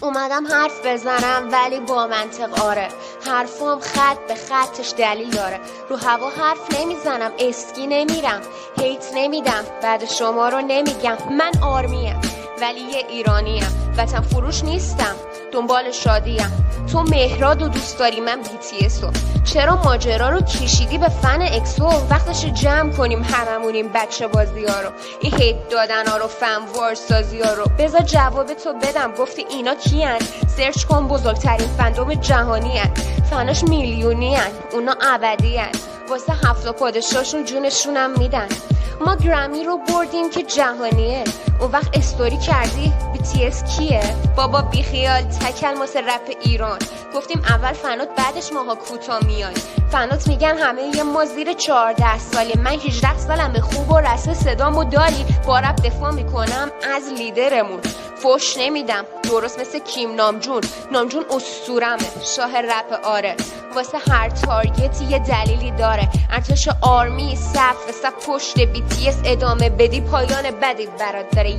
اومدم حرف بزنم ولی با منطق آره، حرفام خط به خطش دلیل داره. رو هوا حرف نمیزنم، اسکی نمیرم، هیت نمیدم، بعد شما رو نمیگم. من آرمیم ولی یه ایرانیم، وطن فروش نیستم، دنبال شادیم. تو مهراد و دوست داری، من BTS رو. چرا ماجرا رو کشیدی به فن اکسو؟ وقتش جمع کنیم هممونیم بچه بازی ها رو، این هیت دادن ها رو، فن وار سازی ها رو. بذار جواب تو بدم، گفتی اینا کیان؟ سرچ کن، بزرگترین فندوم جهانی هن، فناش میلیونی هن، اونا ابدی هن، واسه 7 پادشاشون جونشونم میدن. ما گرمی رو بردیم که جهانیه، اون وقت استوری کردی BTS کیه؟ بابا بیخیال، تکل واسه رپ ایران. گفتیم اول فنات بعدش ماها کوتا میان. فنات میگن همه یه ما زیر 14 ساله، من 18 سالم، خوب و رسم صدامو داری. با رپ دفاع میکنم از لیدرمون، فوش نمیدم درست مثل کیم نامجون. نامجون اسطورمه، شاه رپ آره، واسه هر تارگتی یه دلیلی داره. ارتش آرمی صف پشت BTS ادامه بدی، پایان بدی برات داره.